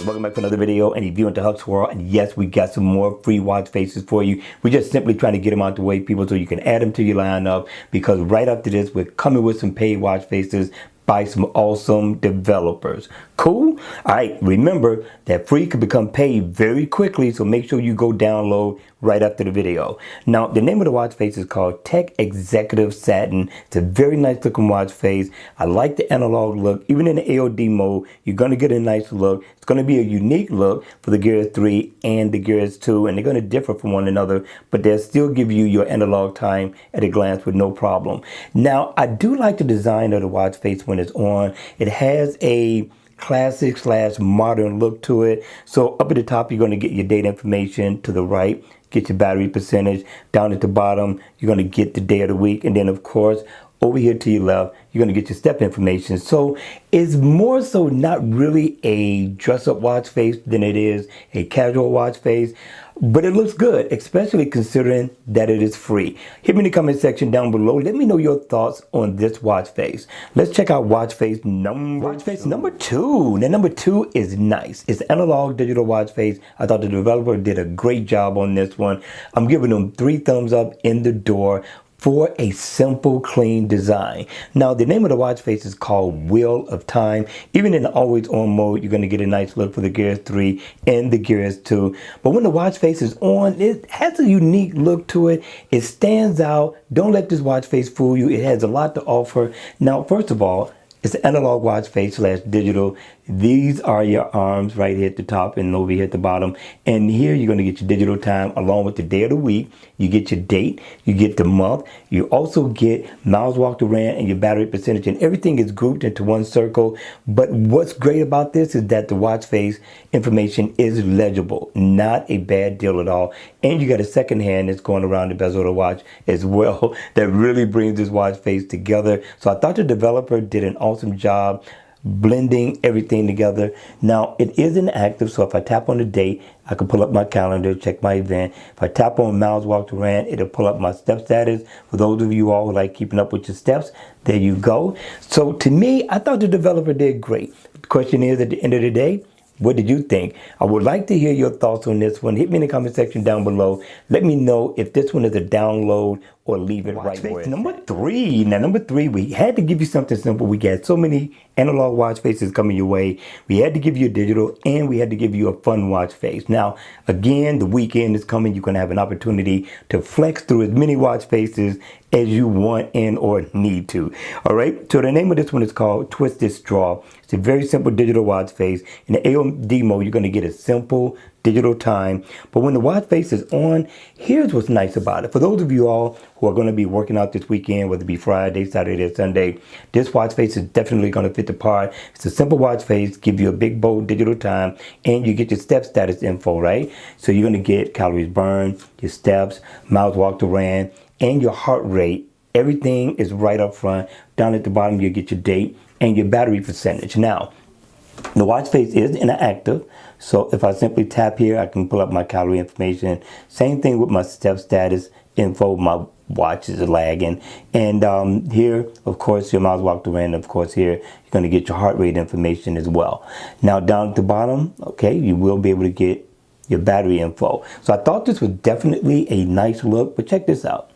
Welcome back to another video and review into Huck's World. And yes, we got some more free watch faces for you. We're just simply trying to get them out the way, people, so you can add them to your lineup, because right after this, we're coming with some paid watch faces by some awesome developers. Cool? All right, remember that free can become paid very quickly, so make sure you go download right after the video. Now, the name of the watch face is called Tech Executive Satin. It's a very nice looking watch face. I like the analog look. Even in the AOD mode, you're gonna get a nice look. It's gonna be a unique look for the Gear 3 and the Gear 2, and they're gonna differ from one another, but they'll still give you your analog time at a glance with no problem. Now, I do like the design of the watch face when it's on. It has a classic / modern look to it. So up at the top, you're going to get your date information. To the right, get your battery percentage. Down at the bottom, you're going to get the day of the week. And then, of course, over here to your left, you're going to get your step information. So it's more so not really a dress-up watch face than it is a casual watch face. But it looks good, especially considering that it is free. Hit me in the comment section down below. Let me know your thoughts on this watch face. Let's check out watch face number two. Now, number 2 is nice. It's an analog digital watch face. I thought the developer did a great job on this one. I'm giving them 3 thumbs up in the door for a simple, clean design. Now, the name of the watch face is called Wheel of Time. Even in the always on mode, you're going to get a nice look for the Gear 3 and the Gear 2. But when the watch face is on, it has a unique look to it. It stands out. Don't let this watch face fool you. It has a lot to offer. Now, first of all, it's an analog watch face / digital. These are your arms right here at the top and over here at the bottom. And here you're going to get your digital time along with the day of the week. You get your date, you get the month. You also get miles walked around and your battery percentage, and everything is grouped into one circle. But what's great about this is that the watch face information is legible. Not a bad deal at all. And you got a second hand that's going around the bezel of the watch as well. That really brings this watch face together. So I thought the developer did an awesome job blending everything together. Now, it is inactive, so if I tap on the date, I can pull up my calendar, check my event. If I tap on miles walked around, it'll pull up my step status. For those of you all who like keeping up with your steps, there you go. So to me, I thought the developer did great. The question is, at the end of the day, what did you think? I would like to hear your thoughts on this one. Hit me in the comment section down below. Let me know if this one is a download or leave it right where it's number 3. Now, number 3, we had to give you something simple. We got so many analog watch faces coming your way. We had to give you a digital, and we had to give you a fun watch face. Now, again, the weekend is coming. You're going to have an opportunity to flex through as many watch faces as you want and or need to. All right, so the name of this one is called Twisted Straw. It's a very simple digital watch face. In the AOD mode, you're going to get a simple digital time. But when the watch face is on, here's what's nice about it. For those of you all who are going to be working out this weekend, whether it be Friday, Saturday, or Sunday, this watch face is definitely going to fit the part. It's a simple watch face, give you a big, bold digital time, and you get your step status info, right? So you're going to get calories burned, your steps, miles walked around, and your heart rate. Everything is right up front. Down at the bottom, you get your date and your battery percentage. Now, the watch face is inactive, so if I simply tap here, I can pull up my calorie information. Same thing with my step status info. My watch is lagging. And here, of course, your miles walked around. Of course, here, you're going to get your heart rate information as well. Now, down at the bottom, okay, you will be able to get your battery info. So I thought this was definitely a nice look, but check this out.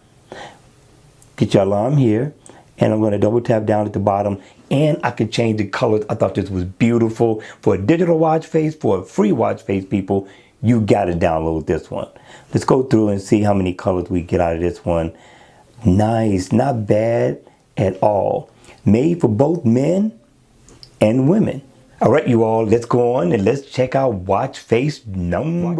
Get your alarm here, and I'm going to double tap down at the bottom, and I could change the colors. I thought this was beautiful. For a digital watch face, for a free watch face, people, you got to download this one. Let's go through and see how many colors we get out of this one. Nice, not bad at all. Made for both men and women. All right, you all, let's go on and let's check out watch face number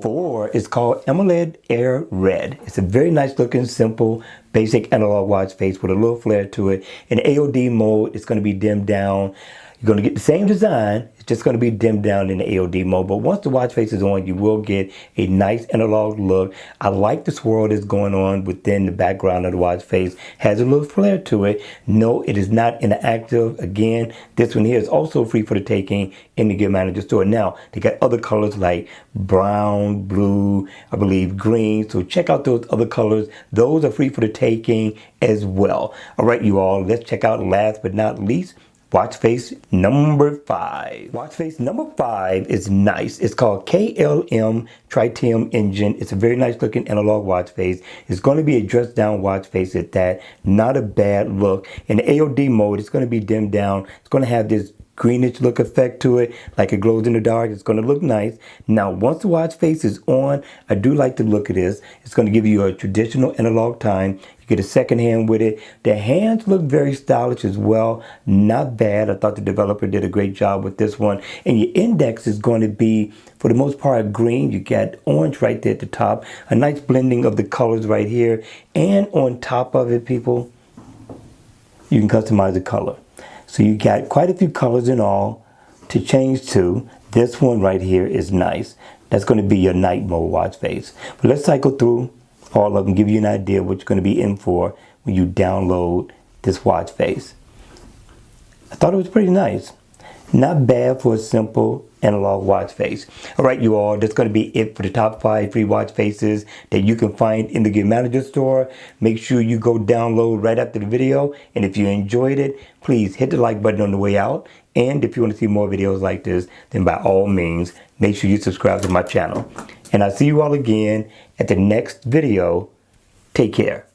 4. It's called Amoled Air Red. It's a very nice looking, simple, basic analog watch face with a little flair to it. In AOD mode, it's going to be dimmed down. You're going to get the same design. It's just going to be dimmed down in the AOD mode. But once the watch face is on, you will get a nice analog look. I like the swirl that's going on within the background of the watch face. Has a little flair to it. No, it is not inactive. Again, this one here is also free for the taking in the Gear Manager store. Now, they got other colors like brown, blue, I believe green. So check out those other colors. Those are free for the taking as well. All right, you all, let's check out, last but not least, watch face number 5. Watch face number 5 is nice. It's called KLM Tritium Engine. It's a very nice looking analog watch face. It's going to be a dressed down watch face at that. Not a bad look. In the AOD mode, it's going to be dimmed down. It's going to have this greenish look effect to it, like it glows in the dark. It's going to look nice. Now, once the watch face is on, I do like the look of this. It's going to give you a traditional analog time. You get a second hand with it. The hands look very stylish as well. Not bad. I thought the developer did a great job with this one. And your index is going to be, for the most part, green. You got orange right there at the top. A nice blending of the colors right here. And on top of it, people, you can customize the color. So you got quite a few colors in all to change to. This one right here is nice. That's going to be your night mode watch face. But let's cycle through all of them, give you an idea of what you're going to be in for when you download this watch face. I thought it was pretty nice. Not bad for a simple analog watch face. All right, you all, that's going to be it for the top 5 free watch faces that you can find in the Gear Manager store. Make sure you go download right after the video. And if you enjoyed it, please hit the like button on the way out. And if you want to see more videos like this, then by all means, make sure you subscribe to my channel. And I'll see you all again at the next video. Take care.